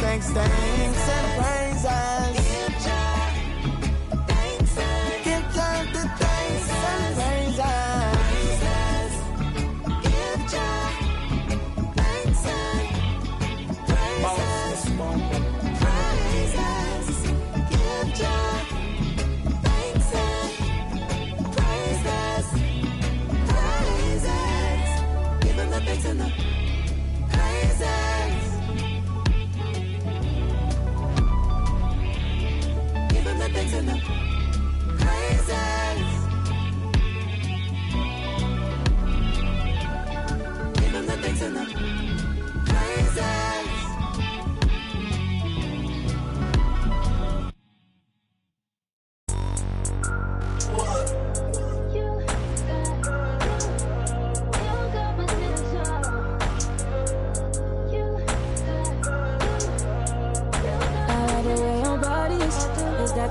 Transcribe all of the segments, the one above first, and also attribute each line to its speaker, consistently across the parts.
Speaker 1: Thanks and praises. Give God the thanks and praises. Give God thanks and praises. Give God thanks and praises. Give him the thanks and the praises. Thanks and the praises. Give him the thanks and the praises.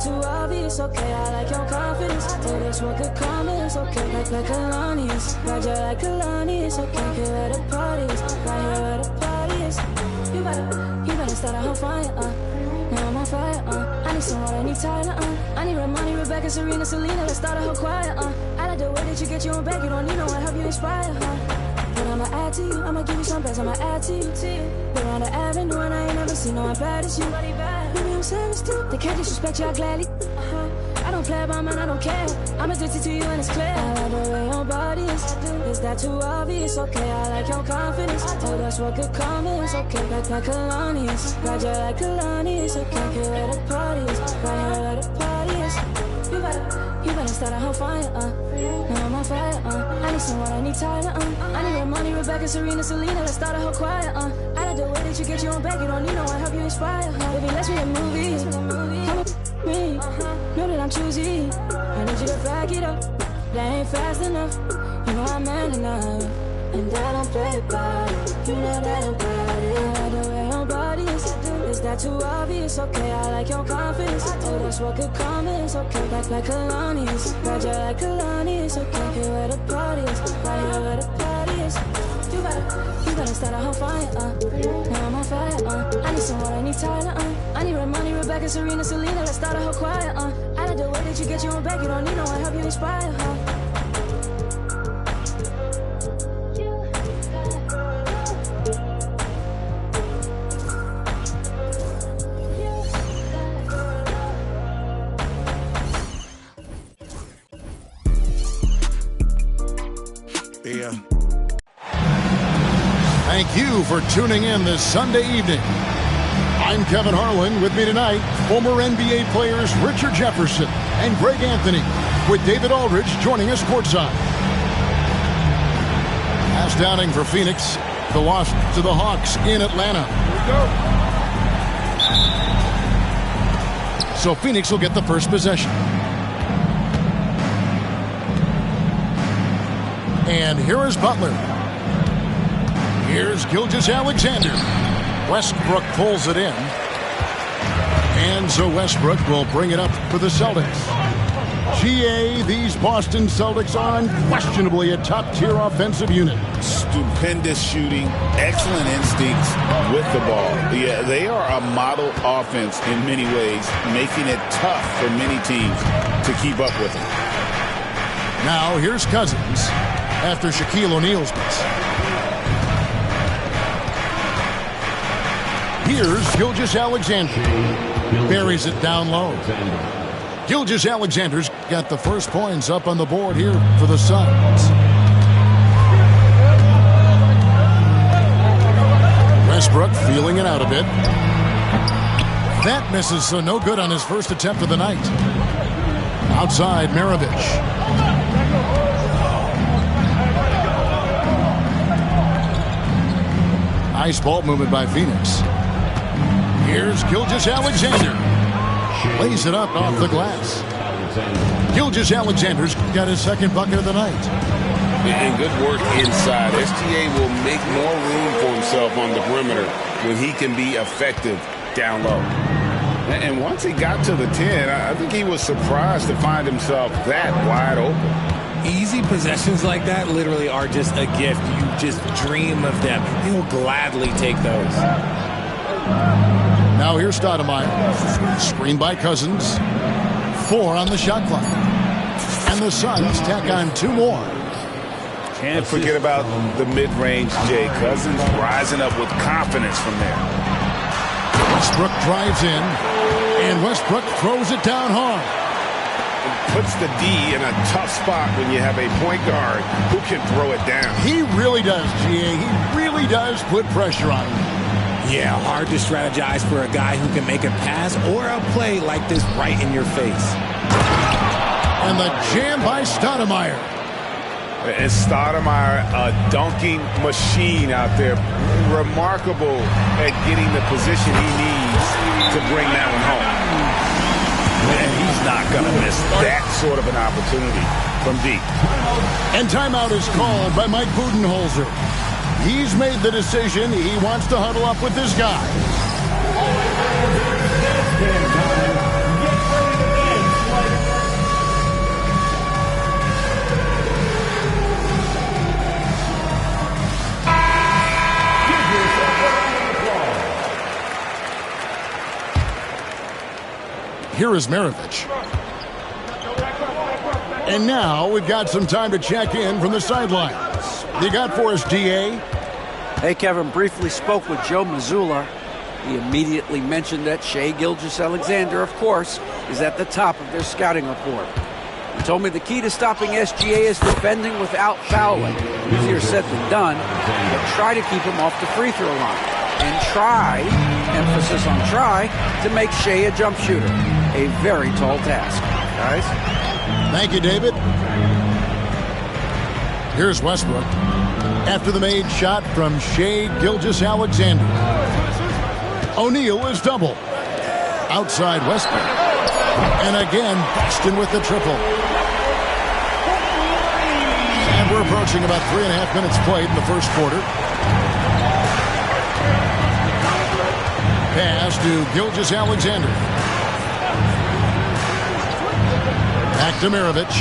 Speaker 1: Too obvious, okay, I like your confidence. Oh, that's what could come is okay, like Kalani's. Roger like Kalani's, okay, here at the parties. Right here at the parties. You better start a whole fire, now I'm on fire, I need someone, I need Tyler, I need Ramani, Rebecca, Serena, Selena, let's start a whole choir, I like the way that you get your own back, you don't need no one, help you inspire, But I'ma add to you, I'ma give you some best, I'ma add to you. We're on the avenue and I ain't never seen no one bad as you. Maybe I'm savage too, they can't disrespect you, I gladly. I don't play about mine, I don't care. I'm addicted to you and it's clear. I like the way your body is that too obvious? Okay, I like your confidence. Oh, that's what could come is okay, like Kalani's. Roger like Kalani's, okay, here at the parties. Right here at the parties. You better start a whole fire, now I'm on fire, I need someone, I need Tyler, I need Ramani, Rebecca, Serena, Selena, let's start a whole choir, I like the way that you get your own back, you don't need no one, help you inspire, Baby, let's be a movie, come with me, know that I'm choosy, I need you to back it up, that ain't fast enough, you know I'm man enough, and I don't play about it, you know that about it, I like the way your body is that too obvious? Okay, I like your confidence. Oh, that's what could come is okay, like Kalani's. Roger like Kalani's. Okay, here at the parties. Right here at the parties. You better start a whole fire, now I'm on fire, I need someone, I need Tyler, I need Ramani, Rebecca, Serena, Selena, let's start a whole choir, I like the way that you get your own back, you don't need no one, help you inspire,
Speaker 2: Yeah. Thank you for tuning in this Sunday evening. I'm Kevin Harlan. With me tonight, former NBA players Richard Jefferson and Greg Anthony, with David Aldridge joining us courtside. Last downing for Phoenix, the loss to the Hawks in Atlanta. Here we go. So Phoenix will get the first possession. And here is Butler. Here's Gilgeous-Alexander. Westbrook pulls it in. And so Westbrook will bring it up for the Celtics. GA, these Boston Celtics are unquestionably a top-tier offensive unit.
Speaker 3: Stupendous shooting, excellent instincts with the ball. Yeah, they are a model offense in many ways, making it tough for many teams to keep up with them.
Speaker 2: Now here's Cousins after Shaquille O'Neal's miss. Here's Gilgeous-Alexander. Buries it down low. Gilgeous-Alexander's got the first points up on the board here for the Suns. Westbrook feeling it out a bit. That misses, so no good on his first attempt of the night. Outside, Maravich. Nice ball movement by Phoenix. Here's CelticsxSuns. Lays it up off the glass. CelticsxSuns got his second bucket of the night.
Speaker 3: And good work inside. SGA will make more room for himself on the perimeter when he can be effective down low. And once he got to the 10, I think he was surprised to find himself that wide open.
Speaker 4: Easy possessions like that literally are just a gift. You just dream of them. He'll gladly take those.
Speaker 2: Now here's Stoudemire. Screen by Cousins. 4 on the shot clock. And the Suns tack on 2 more.
Speaker 3: Can't forget about the mid-range, Jay. Cousins rising up with confidence from there.
Speaker 2: Westbrook drives in. And Westbrook throws it down hard.
Speaker 3: Puts the D in a tough spot when you have a point guard who can throw it down.
Speaker 2: He really does, GA. He really does put pressure on him.
Speaker 4: Yeah, hard to strategize for a guy who can make a pass or a play like this right in your face.
Speaker 2: And the jam by Stoudemire.
Speaker 3: And Stoudemire, a dunking machine out there. Remarkable at getting the position he needs to bring that one home. And he's not going to miss that sort of an opportunity from deep.
Speaker 2: And timeout is called by Mike Budenholzer. He's made the decision. He wants to huddle up with this guy. Here is Maravich. And now we've got some time to check in from the sidelines. You got for us, DA?
Speaker 5: Hey, Kevin, briefly spoke with Joe Mazzulla. He immediately mentioned that Shai Gilgeous-Alexander, of course, is at the top of their scouting report. He told me the key to stopping SGA is defending without fouling. Easier said than done, but try to keep him off the free throw line. And try, emphasis on try, to make Shai a jump shooter. A very tall task, guys.
Speaker 2: Thank you, David. Here's Westbrook. After the made shot from Shai Gilgeous-Alexander. O'Neal is double. Outside Westbrook. And again, Boston with the triple. And we're approaching about 3.5 minutes played in the first quarter. Pass to Gilgeous-Alexander. Back to Maravich.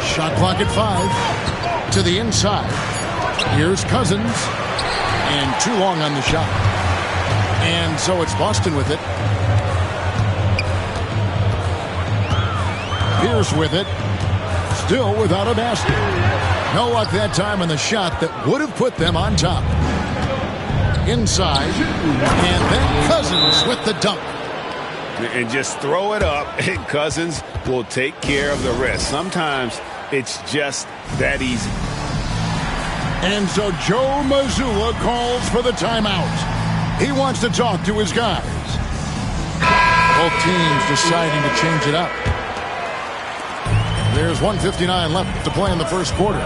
Speaker 2: Shot clock at 5. To the inside. Here's Cousins. And too long on the shot. And so it's Boston with it. Pierce with it. Still without a basket. No luck that time on the shot that would have put them on top. Inside. And then Cousins with the dunk.
Speaker 3: And just throw it up, and Cousins will take care of the rest. Sometimes it's just that easy.
Speaker 2: And so Joe Mazzulla calls for the timeout. He wants to talk to his guys. Both teams deciding to change it up. There's 1:59 left to play in the first quarter.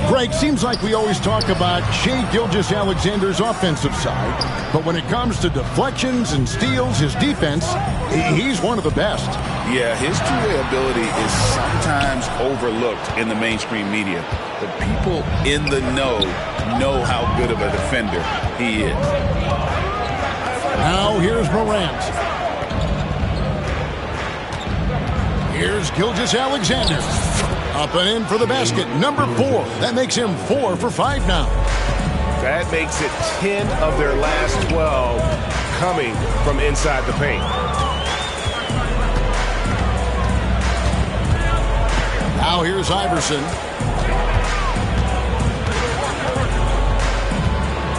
Speaker 2: Greg, seems like we always talk about Shai Gilgeous-Alexander's offensive side, but when it comes to deflections and steals, his defense, he's one of the best.
Speaker 3: Yeah, his two-way ability is sometimes overlooked in the mainstream media. The people in the know how good of a defender he is.
Speaker 2: Now here's Morant. Here's Gilgeous-Alexander. Up and in for the basket. Number 4. That makes him 4 for 5 now.
Speaker 3: That makes it 10 of their last 12 coming from inside the paint.
Speaker 2: Now here's Iverson.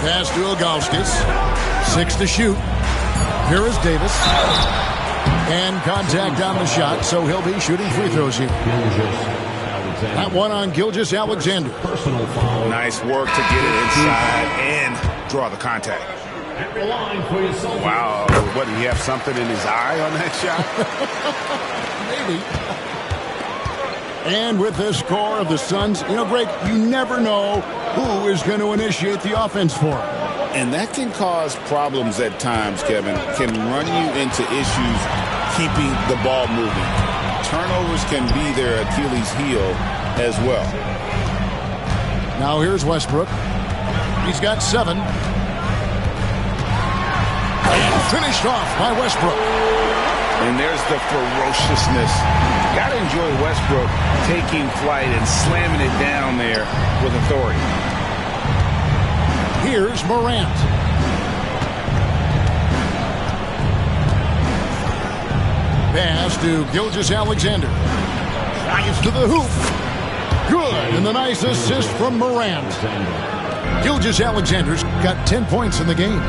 Speaker 2: Pass to Ilgauskas. 6 to shoot. Here is Davis. And contact on the shot, so he'll be shooting free throws here. That one on Gilgeous-Alexander.
Speaker 3: Nice work to get it inside and draw the contact. Wow, what, did he have something in his eye on that shot?
Speaker 2: Maybe. And with the score of the Suns, you know, Greg, you never know who is going to initiate the offense for him.
Speaker 3: And that can cause problems at times, Kevin. Can run you into issues keeping the ball moving. Turnovers can be their Achilles heel as well.
Speaker 2: Now here's Westbrook. He's got 7. And finished off by Westbrook.
Speaker 3: And there's the ferociousness. Got to enjoy Westbrook taking flight and slamming it down there with authority.
Speaker 2: Here's Morant. Pass to Gilgeous-Alexander. Drives to the hoop. Good. And the nice assist from Morant. Gilgeous-Alexander's got 10 points in the game.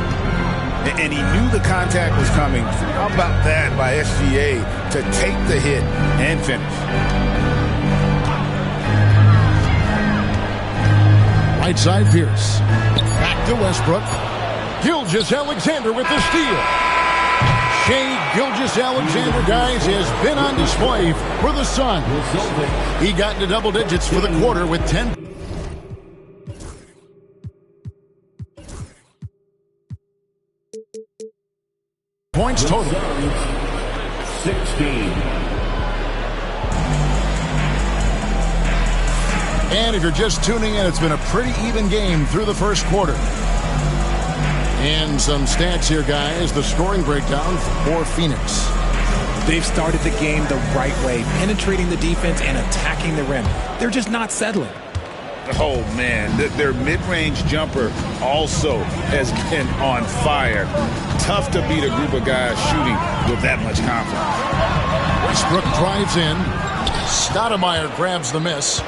Speaker 3: And he knew the contact was coming. How about that by SGA to take the hit and finish?
Speaker 2: Right side, Pierce. Back to Westbrook. Gilgeous-Alexander with the steal. Shai Gilgeous-Alexander, guys, has been on display for the Suns. He got into double digits for the quarter with 10. Points total.
Speaker 6: 16.
Speaker 2: And if you're just tuning in, it's been a pretty even game through the first quarter. And some stats here, guys. The scoring breakdown for Phoenix.
Speaker 4: They've started the game the right way, penetrating the defense and attacking the rim. They're just not settling.
Speaker 3: Oh, man, their mid-range jumper also has been on fire. Tough to beat a group of guys shooting with that much confidence.
Speaker 2: Westbrook drives in. Stoudemire grabs the miss.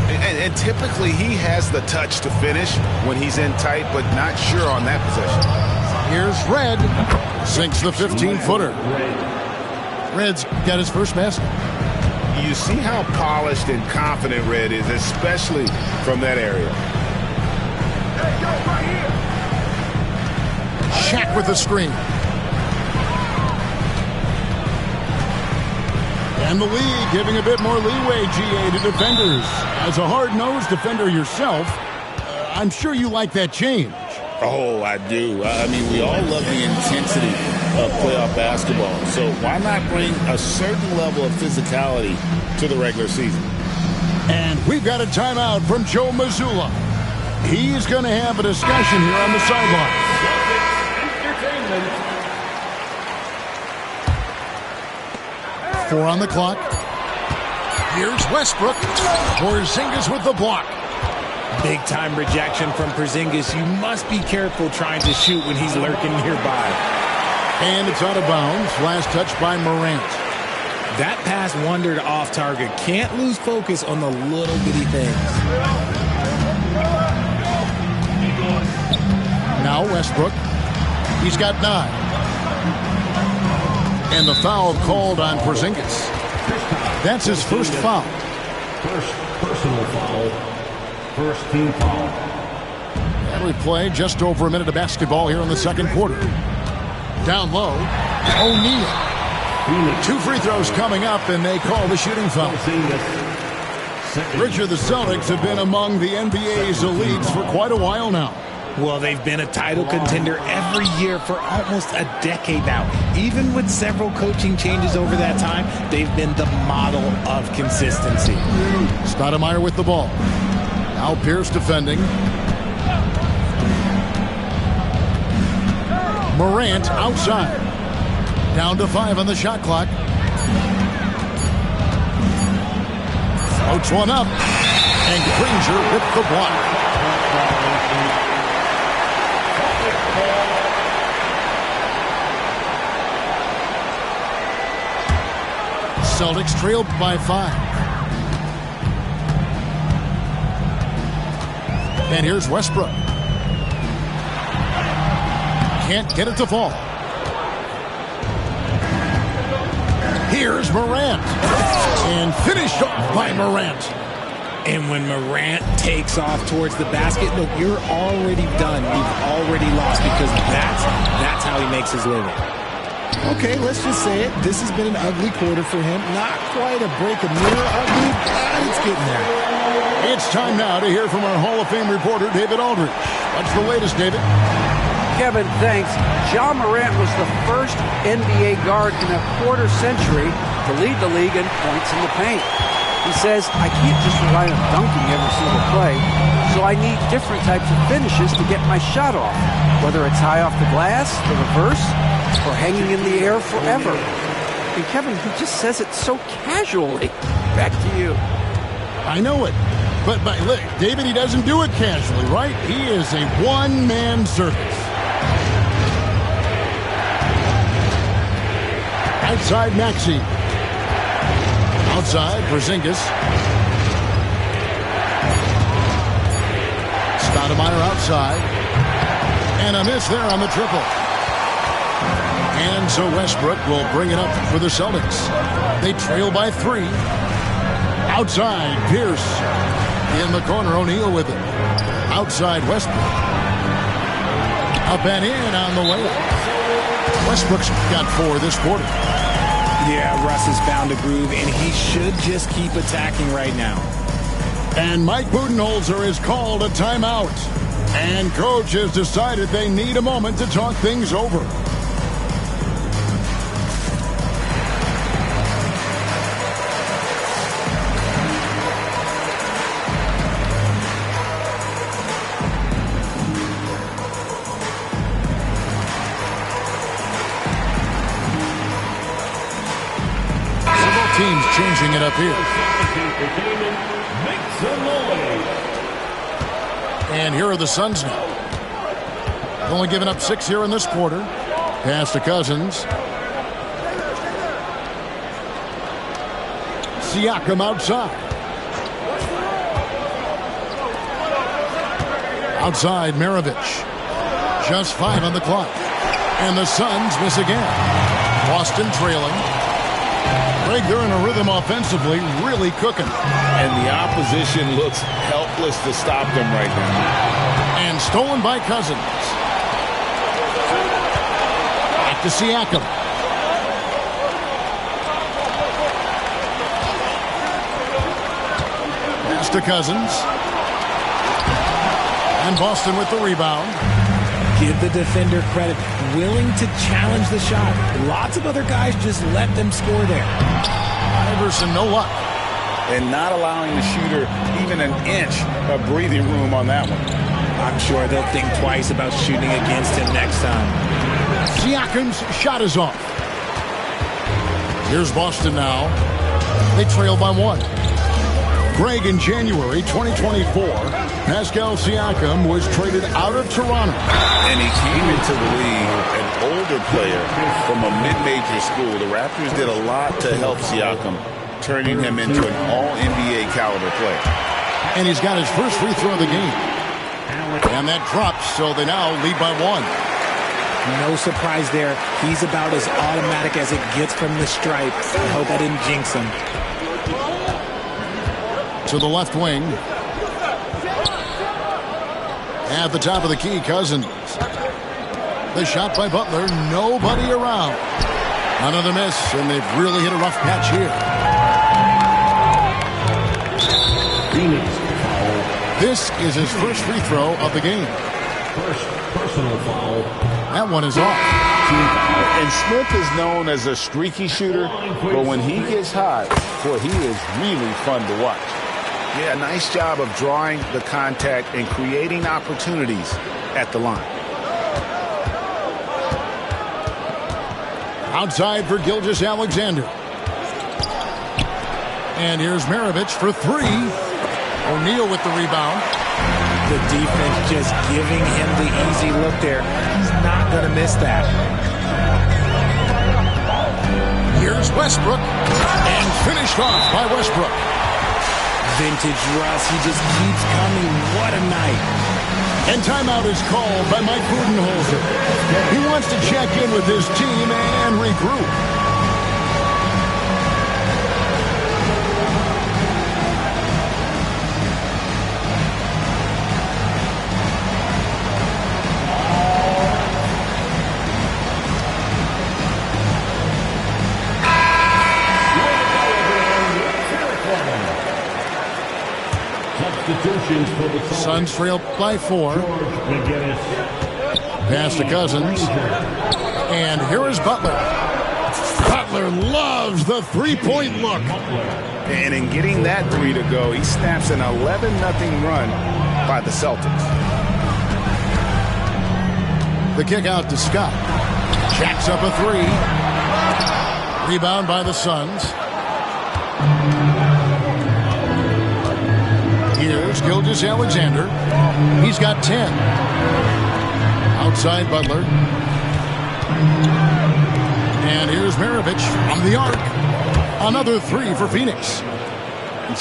Speaker 3: And typically he has the touch to finish when he's in tight, but not sure on that possession.
Speaker 2: Here's Red. Sinks the 15-footer. Red's got his first basket.
Speaker 3: You see how polished and confident Red is, especially from that area.
Speaker 2: Shaq with the screen. And the league giving a bit more leeway, GA, to defenders. As a hard-nosed defender yourself, I'm sure you like that change.
Speaker 3: Oh, I do. I mean, we all love the intensity of playoff basketball. So why not bring a certain level of physicality to the regular season?
Speaker 2: And we've got a timeout from Joe Mazzulla. He's going to have a discussion here on the sideline.
Speaker 6: Entertainment.
Speaker 2: 4 on the clock. Here's Westbrook. Porzingis with the block.
Speaker 4: Big-time rejection from Porzingis. You must be careful trying to shoot when he's lurking nearby.
Speaker 2: And it's out of bounds. Last touch by Morant.
Speaker 4: That pass wandered off target. Can't lose focus on the little bitty things.
Speaker 2: Now Westbrook. He's got 9. And the foul called on Porzingis. That's his first foul.
Speaker 6: First personal foul. First team foul.
Speaker 2: And we play just over a minute of basketball here in the second quarter. Down low, O'Neal. 2 free throws coming up, and they call the shooting foul. Richard, the Celtics have been among the NBA's elites for quite a while now.
Speaker 4: Well, they've been a title contender every year for almost a decade now. Even with several coaching changes over that time, they've been the model of consistency.
Speaker 2: Stoudemire with the ball. Now Pierce defending. Morant outside. Down to 5 on the shot clock. Floats one up. And Granger with the block. Celtics trailed by 5. And here's Westbrook. Can't get it to fall. Here's Morant. And finished off by Morant.
Speaker 4: And when Morant takes off towards the basket, look, you're already done. You've already lost because that's how he makes his living. Okay, let's just say it. This has been an ugly quarter for him. Not quite a break of mirror ugly, but it's getting there.
Speaker 2: It's time now to hear from our Hall of Fame reporter, David Aldridge. What's the latest, David?
Speaker 5: Kevin, thanks. Ja Morant was the first NBA guard in a quarter century to lead the league in points in the paint. He says, I can't just rely on dunking every single play, so I need different types of finishes to get my shot off, whether it's high off the glass, the reverse, or hanging in the air forever. And Kevin, he just says it so casually. Back to you.
Speaker 2: I know it. But look, David, he doesn't do it casually, right? He is a one-man circus. Outside Maxey. Outside Porzingis. Stoudemire outside. And a miss there on the triple. And so Westbrook will bring it up for the Celtics. They trail by 3. Outside Pierce. In the corner, O'Neal with it. Outside Westbrook. Up and in on the layup. Westbrook's got 4 this quarter.
Speaker 4: Yeah, Russ has found a groove, and he should just keep attacking right now.
Speaker 2: And Mike Budenholzer has called a timeout. And coach has decided they need a moment to talk things over. Teams changing it up here. And here are the Suns now. Only giving up 6 here in this quarter. Pass to Cousins. Siakam outside. Outside Maravich. Just 5 on the clock. And the Suns miss again. Boston trailing. Greg, they're in a rhythm offensively, really cooking.
Speaker 3: And the opposition looks helpless to stop them right now.
Speaker 2: And stolen by Cousins. Back to Siakam. Pass to Cousins. And Boston with the rebound.
Speaker 4: Give the defender credit. Willing to challenge the shot. Lots of other guys just let them score there.
Speaker 2: Iverson, no luck.
Speaker 3: And not allowing the shooter even an inch of breathing room on that one.
Speaker 4: I'm sure they'll think twice about shooting against him next time.
Speaker 2: Siakam's shot is off. Here's Boston now. They trail by 1. Greg, in January 2024, Pascal Siakam was traded out of Toronto.
Speaker 3: And he came into the league an older player from a mid-major school. The Raptors did a lot to help Siakam, turning him into an all-NBA caliber player.
Speaker 2: And he's got his first free throw of the game. And that drops, so they now lead by 1.
Speaker 4: No surprise there. He's about as automatic as it gets from the stripe. I hope I didn't jinx him.
Speaker 2: To the left wing. At the top of the key, Cousins. The shot by Butler, nobody around. Another miss, and they've really hit a rough patch here. This is his first free throw of the game.
Speaker 6: First personal foul.
Speaker 2: That one is off.
Speaker 3: And Smith is known as a streaky shooter, but when he gets hot, boy, he is really fun to watch. Yeah, nice job of drawing the contact and creating opportunities at the line.
Speaker 2: Outside for Gilgeous-Alexander. And here's Maravich for 3. O'Neal with the rebound.
Speaker 4: The defense just giving him the easy look there. He's not going to miss that.
Speaker 2: Here's Westbrook. And finished off by Westbrook.
Speaker 4: Vintage Russ, he just keeps coming. What a night.
Speaker 2: And timeout is called by Mike Budenholzer. He wants to check in with his team and regroup.
Speaker 6: substitutions for the
Speaker 2: Suns trail by 4. Pass to Cousins. And here is Butler. Butler loves the three-point look.
Speaker 3: And in getting that three to go, he snaps an 11-0 run by the Celtics.
Speaker 2: The kick out to Scott. Jacks up a 3. Rebound by the Suns. Here's Gilgeous-Alexander. He's got 10. Outside Butler. And here's Maravich from the arc. Another 3 for Phoenix.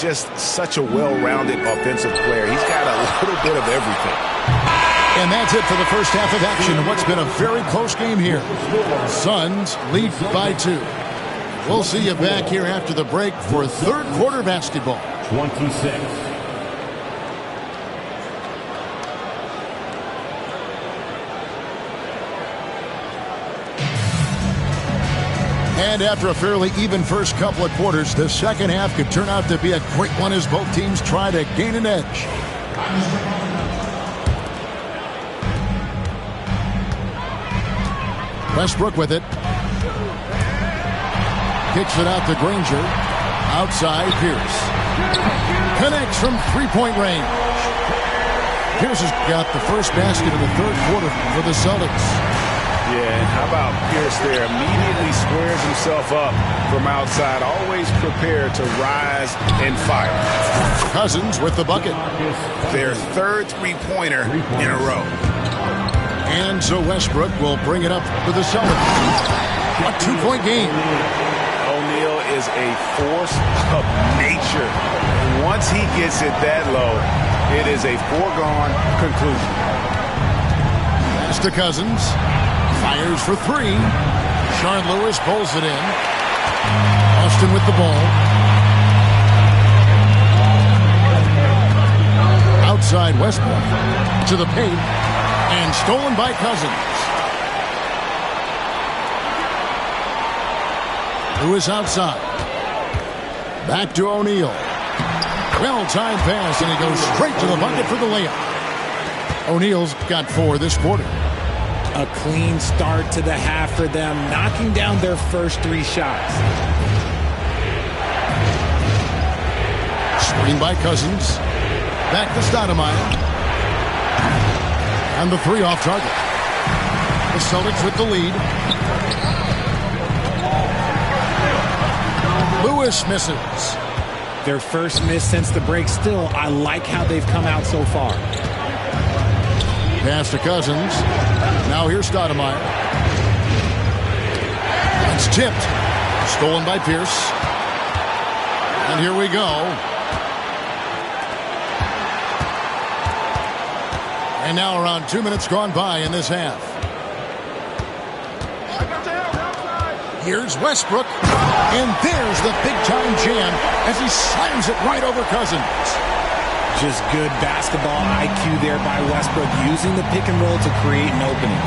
Speaker 3: Just such a well-rounded offensive player. He's got a little bit of everything.
Speaker 2: And that's it for the first half of action in what's been a very close game here. Suns lead by 2. We'll see you back here after the break for third quarter basketball.
Speaker 6: 26.
Speaker 2: And after a fairly even first couple of quarters, the second half could turn out to be a quick one as both teams try to gain an edge. Westbrook with it. Kicks it out to Granger. Outside, Pierce. Connects from three-point range. Pierce has got the first basket of the third quarter for the Celtics.
Speaker 3: Yeah, and how about Pierce there? Immediately squares himself up from outside, always prepared to rise and fire.
Speaker 2: Cousins with the bucket.
Speaker 3: Their third three-pointer in a row.
Speaker 2: And so Westbrook will bring it up for the Celtics. A 2-point game.
Speaker 3: O'Neal is a force of nature. Once he gets it that low, it is a foregone conclusion.
Speaker 2: Pass to Cousins. Fires for 3. Sean Lewis pulls it in. Austin with the ball. Outside Westbrook. To the paint. And stolen by Cousins. Lewis outside. Back to O'Neal. Well-timed pass, and he goes straight to the bucket for the layup. O'Neal's got 4 this quarter.
Speaker 4: A clean start to the half for them, knocking down their first 3 shots.
Speaker 2: Screen by Cousins. Back to Stoudemire. And the 3 off target. The Celtics with the lead. Lewis misses.
Speaker 4: Their first miss since the break. Still, I like how they've come out so far.
Speaker 2: Pass to Cousins. Now here's Stoudemire. It's tipped. Stolen by Pierce. And here we go. And now around 2 minutes gone by in this half. Here's Westbrook. And there's the big-time jam as he slams it right over Cousins.
Speaker 4: Just good basketball IQ there by Westbrook, using the pick and roll to create an opening.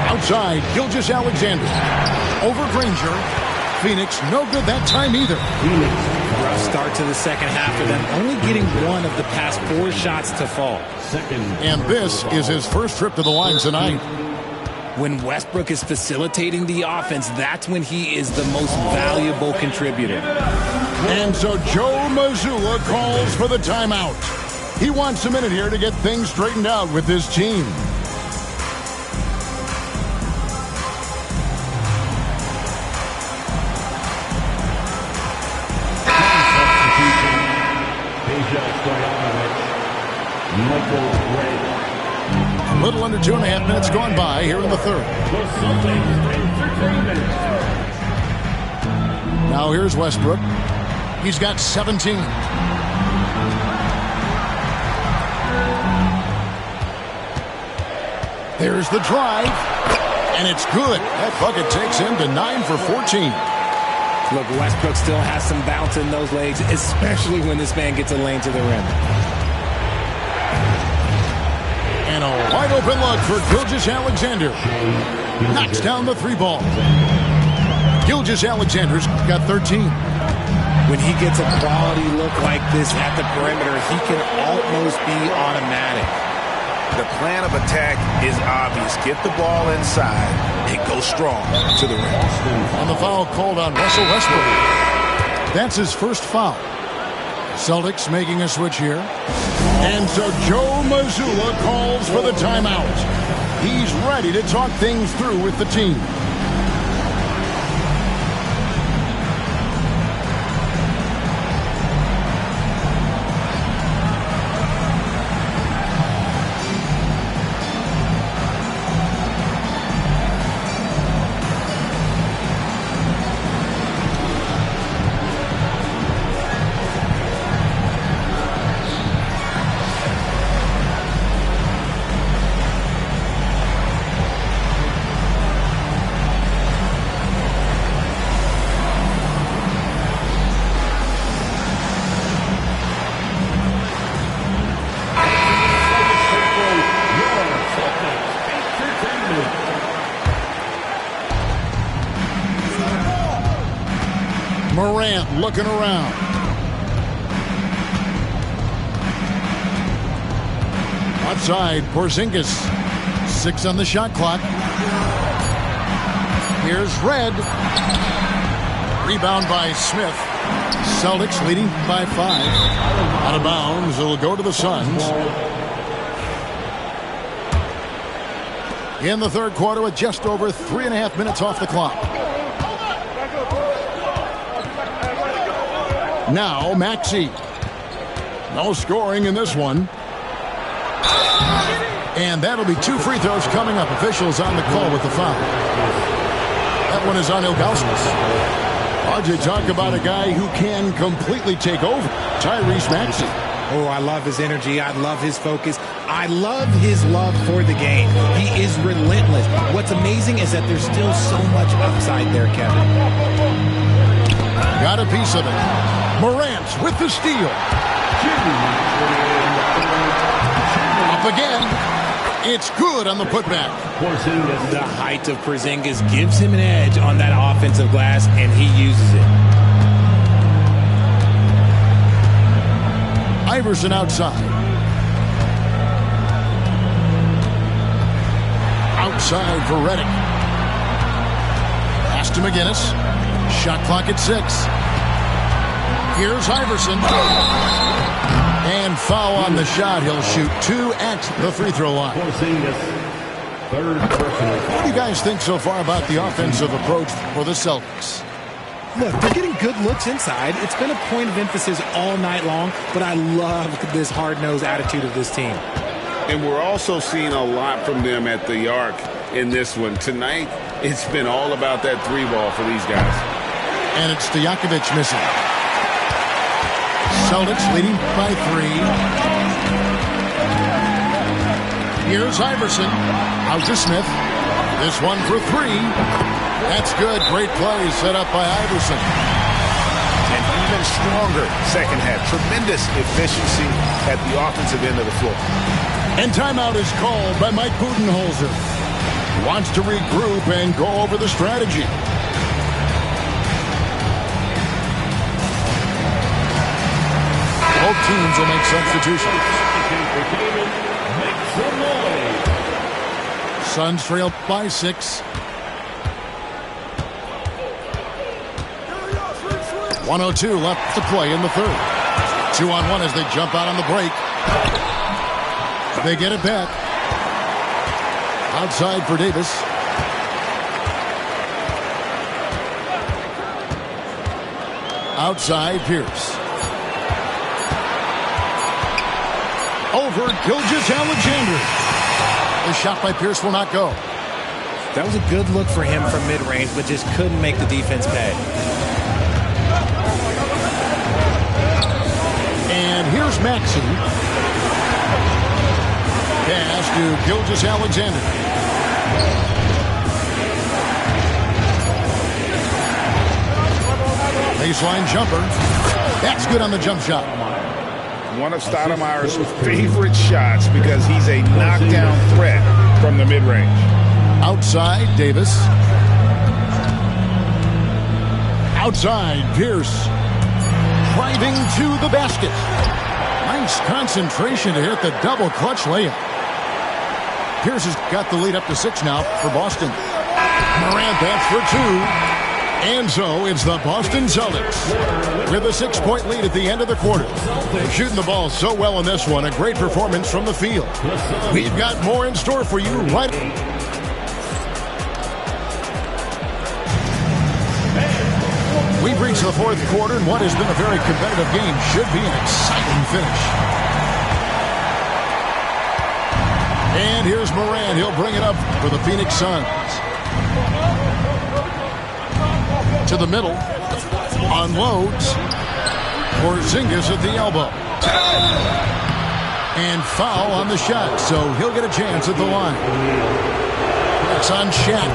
Speaker 2: Outside, Gilgeous-Alexander. Over Granger. Phoenix, no good that time either.
Speaker 4: Rough start to the second half for them, only getting 1 of the past 4 shots to fall.
Speaker 2: And this is his first trip to the line tonight.
Speaker 4: When Westbrook is facilitating the offense, that's when he is the most valuable contributor.
Speaker 2: And so Joe Mazzulla calls for the timeout. He wants a minute here to get things straightened out with his team. A little under 2.5 minutes gone by here in the third. Now here's Westbrook. He's got 17. There's the drive. And it's good. That bucket takes him to 9 for 14.
Speaker 4: Look, Westbrook still has some bounce in those legs, especially when this man gets a lane to the rim.
Speaker 2: And a wide open look for Gilgeous-Alexander. Knocks down the 3 ball. Gilgeous-Alexander's got 13.
Speaker 4: When he gets a quality look like this at the perimeter, he can almost be automatic.
Speaker 3: The plan of attack is obvious. Get the ball inside and go strong to the rim.
Speaker 2: And the foul called on Russell Westbrook. That's his first foul. Celtics making a switch here. And so Joe Mazzulla calls for the timeout. He's ready to talk things through with the team. Morant looking around. Outside, Porzingis. 6 on the shot clock. Here's Red. Rebound by Smith. Celtics leading by 5. Out of bounds. It'll go to the Suns. In the third quarter with just over 3.5 minutes off the clock. Now Maxey. No scoring in this one. And that'll be 2 free throws coming up. Officials on the call with the foul. That one is on Ilgauskas. RJ, talk about a guy who can completely take over. Tyrese Maxey.
Speaker 4: Oh, I love his energy. I love his focus. I love his love for the game. He is relentless. What's amazing is that there's still so much upside there, Kevin.
Speaker 2: Got a piece of it. Morant with the steal. Up again. It's good on the putback.
Speaker 4: The height of Porzingis gives him an edge on that offensive glass, and he uses it.
Speaker 2: Iverson outside. Outside for Redick. Pass to McGinnis. Shot clock at 6. Here's Iverson. And foul on the shot. He'll shoot 2 at the free throw line. What do you guys think so far about the offensive approach for the Celtics?
Speaker 4: Look, they're getting good looks inside. It's been a point of emphasis all night long, but I love this hard-nosed attitude of this team.
Speaker 3: And we're also seeing a lot from them at the arc in this one. Tonight, it's been all about that 3-ball for these guys.
Speaker 2: And it's Stojakovic missing. Celtics leading by 3. Here's Iverson. Out to Smith. This one for 3. That's good. Great play set up by Iverson.
Speaker 3: And even stronger second half. Tremendous efficiency at the offensive end of the floor.
Speaker 2: And timeout is called by Mike Budenholzer. Wants to regroup and go over the strategy. Both teams will make substitutions. Suns trail by 6. 1:02 left to play in the third. 2-on-1 as they jump out on the break. They get it back. Outside for Davis. Outside Pierce. Over Gilgeous-Alexander. The shot by Pierce will not go.
Speaker 4: That was a good look for him from mid-range, but just couldn't make the defense pay.
Speaker 2: And here's Maxey. Pass to Gilgeous-Alexander. Baseline jumper. That's good on the jump shot.
Speaker 3: One of Stoudemire's favorite shots because he's a knockdown threat from the mid-range.
Speaker 2: Outside, Davis. Outside, Pierce. driving to the basket. Nice concentration to hit the double clutch layup. Pierce has got the lead up to 6 now for Boston. Morant bats for 2. And so it's the Boston Celtics with a 6-point lead at the end of the quarter. They're shooting the ball so well in this one. A great performance from the field. We've got more in store for you right. We've reached the 4th quarter, and what has been a very competitive game should be an exciting finish. And here's Morant. He'll bring it up for the Phoenix Suns. To the middle. Unloads. Porzingis at the elbow. And foul on the shot, so he'll get a chance at the line. It's on Shaq.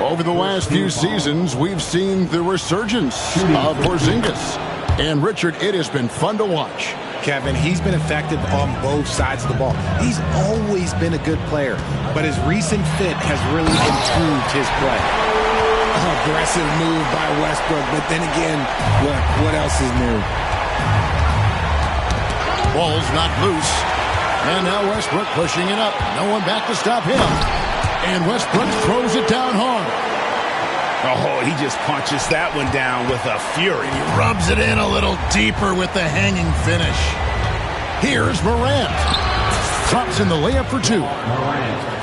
Speaker 2: Over the last few seasons, we've seen the resurgence of Porzingis. And Richard, it has been fun to watch.
Speaker 4: Kevin, he's been effective on both sides of the ball. He's always been a good player, but his recent fit has really improved his play. Aggressive move by Westbrook, but then again, what else is new?
Speaker 2: Ball's not loose. And now Westbrook pushing it up. No one back to stop him. And Westbrook throws it down hard.
Speaker 3: Oh, he just punches that one down with a fury.
Speaker 2: He rubs it in a little deeper with the hanging finish. Here's Morant. Drops in the layup for 2.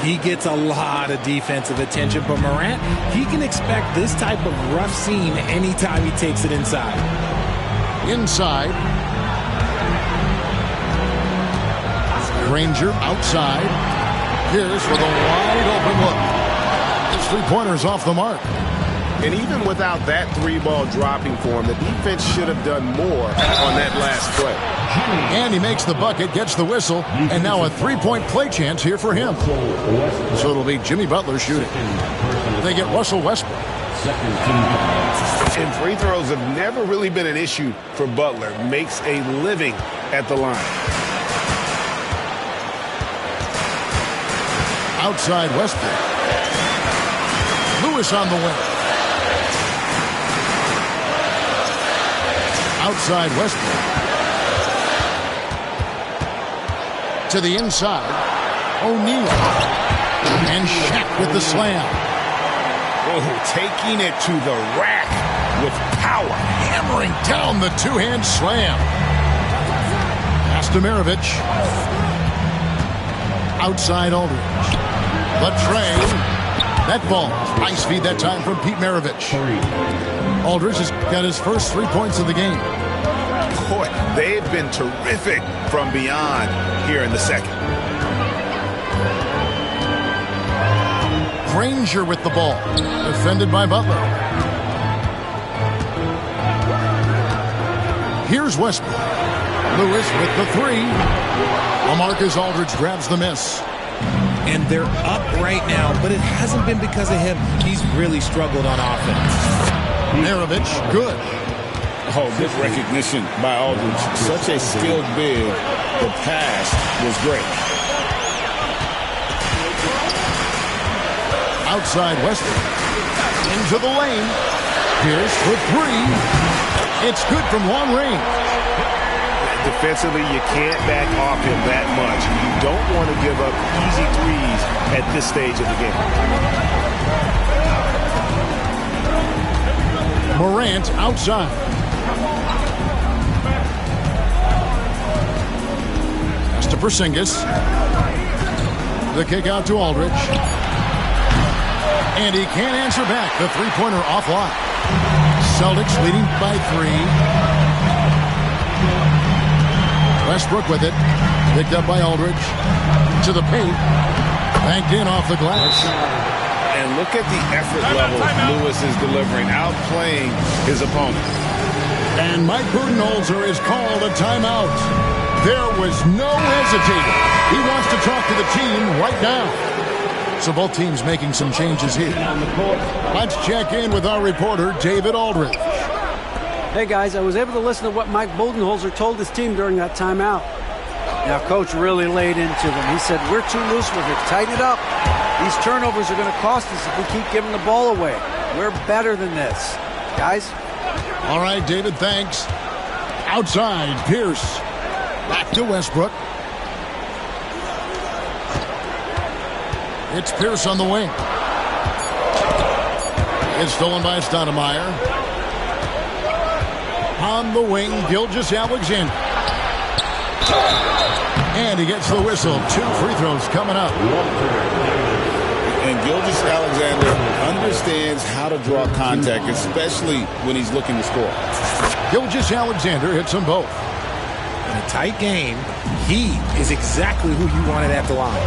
Speaker 4: He gets a lot of defensive attention, but Morant, he can expect this type of rough scene anytime he takes it inside.
Speaker 2: Inside. Granger outside. Here's for the wide open look. His 3-pointer's off the mark.
Speaker 3: And even without that 3-ball dropping for him, the defense should have done more on that last play.
Speaker 2: And he makes the bucket, gets the whistle, and now a 3-point play chance here for him. So it'll be Jimmy Butler shooting. They get Russell Westbrook.
Speaker 3: And free throws have never really been an issue for Butler. Makes a living at the line.
Speaker 2: Outside Westbrook. Lewis on the wing. Outside Westbrook. To the inside. O'Neal. And Shaq with the slam.
Speaker 3: Oh, taking it to the rack with power.
Speaker 2: Hammering down the 2-hand slam. Pass to Maravich. Outside Aldridge. The tray. That ball. Nice feed that time from Pete Maravich. Aldridge has got his first 3 points of the game.
Speaker 3: Boy, they've been terrific from beyond here in the second.
Speaker 2: Granger with the ball. Defended by Butler. Here's Westbrook. Lewis with the 3. LaMarcus Aldridge grabs the miss.
Speaker 4: And they're up right now, but it hasn't been because of him. He's really struggled on offense.
Speaker 2: Maravich, good.
Speaker 3: Oh, good recognition by Aldridge. Such a skilled big. The pass was great.
Speaker 2: Outside Westbrook. Into the lane. Pierce for 3. It's good from long range.
Speaker 3: Defensively, you can't back off him that much. You don't want to give up easy threes at this stage of the game.
Speaker 2: Morant outside. Pass to Porzingis. The kick out to Aldridge. And he can't answer back. The 3-pointer offline. Celtics leading by 3. Westbrook with it. Picked up by Aldridge. To the paint. Banked in off the glass.
Speaker 3: And look at the effort level Lewis is delivering, outplaying his opponent.
Speaker 2: And Mike Budenholzer is called a timeout. There was no hesitating. He wants to talk to the team right now. So both teams making some changes here. Let's check in with our reporter, David Aldridge.
Speaker 5: Hey, guys, I was able to listen to what Mike Budenholzer told his team during that timeout. Now, Coach really laid into them. He said, we're too loose with it. Tighten it up. These turnovers are going to cost us if we keep giving the ball away. We're better than this. Guys?
Speaker 2: All right, David, thanks. Outside, Pierce. Back to Westbrook. It's Pierce on the wing. It's stolen by Stoudemire. On the wing, Gilgeous-Alexander. And he gets the whistle. 2 free throws coming up.
Speaker 3: And Gilgeous-Alexander understands how to draw contact, especially when he's looking to score.
Speaker 2: Gilgeous-Alexander hits them both.
Speaker 4: In a tight game, he is exactly who you wanted at the line.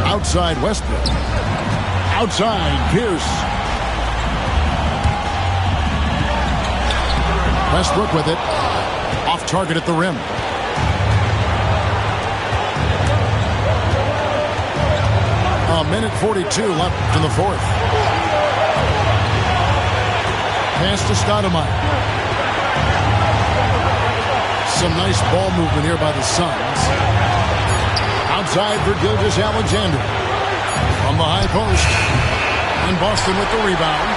Speaker 2: Outside Westbrook. Outside Pierce. Westbrook with it. Off target at the rim. A minute 42 left in the fourth. Pass to Stoudemire. Some nice ball movement here by the Suns. Outside for Gilgeous-Alexander. From the high post. And Boston with the rebound.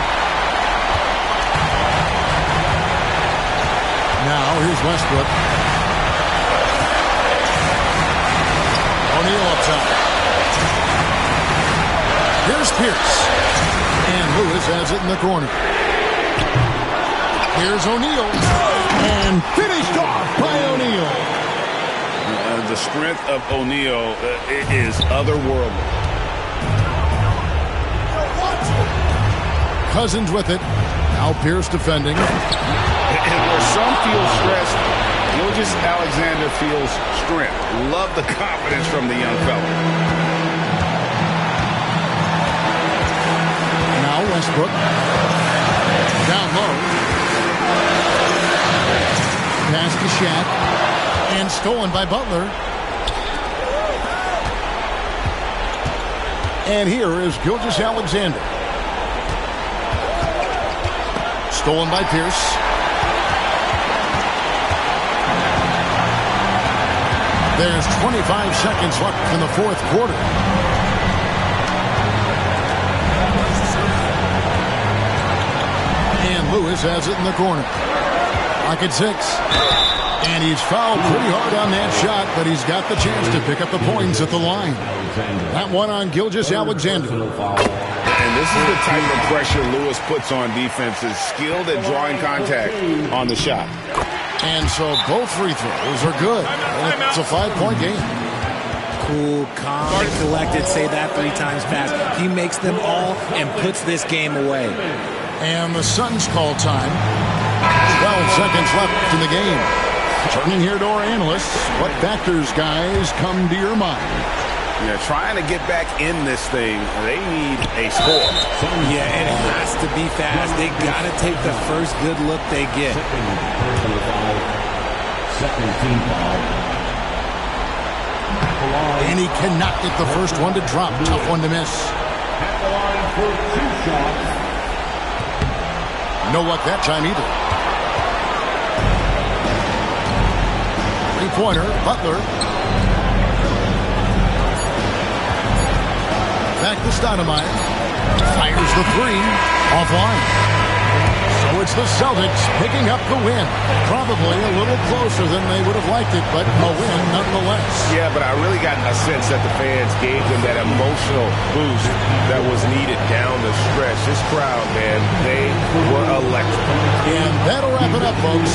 Speaker 2: Now here's Westbrook. O'Neal up top. Here's Pierce. And Lewis has it in the corner. Here's O'Neal. And finished off by O'Neal.
Speaker 3: The strength of O'Neal is otherworldly.
Speaker 2: Cousins with it. Now Pierce defending.
Speaker 3: And where some feel stressed, Gilgeous-Alexander feels strength. Love the confidence from the young fella.
Speaker 2: Now Westbrook. Down low. Pass to Shaq. And stolen by Butler. And here is Gilgeous-Alexander. Stolen by Pierce. There's 25 seconds left in the fourth quarter. And Lewis has it in the corner. Lock at 6. And he's fouled pretty hard on that shot, but he's got the chance to pick up the points at the line. That one on Gilgeous-Alexander.
Speaker 3: And this is the type of pressure Lewis puts on defenses, skilled at drawing contact on the shot.
Speaker 2: And so both free throws are good. And it's a 5-point game.
Speaker 4: Cool, calm, and collected. Say that 3 times fast. He makes them all and puts this game away.
Speaker 2: And the Suns call time. 12 seconds left in the game. Turning here to our analysts. What factors, guys, come to your mind?
Speaker 3: Yeah, trying to get back in this thing, they need a score.
Speaker 4: Yeah, it has to be fast. They got to take the first good look they get.
Speaker 6: Second team foul.
Speaker 2: And he cannot get the first one to drop. Tough one to miss.
Speaker 6: At the line for 2 shots.
Speaker 2: No luck that time either. Three-pointer, Butler. Back to Stoudemire. Fires the 3. Offline. So it's the Celtics picking up the win. Probably a little closer than they would have liked it, but a win nonetheless.
Speaker 3: Yeah, but I really got a sense that the fans gave them that emotional boost that was needed down the stretch. This crowd, man, they were electric.
Speaker 2: And that'll wrap it up, folks.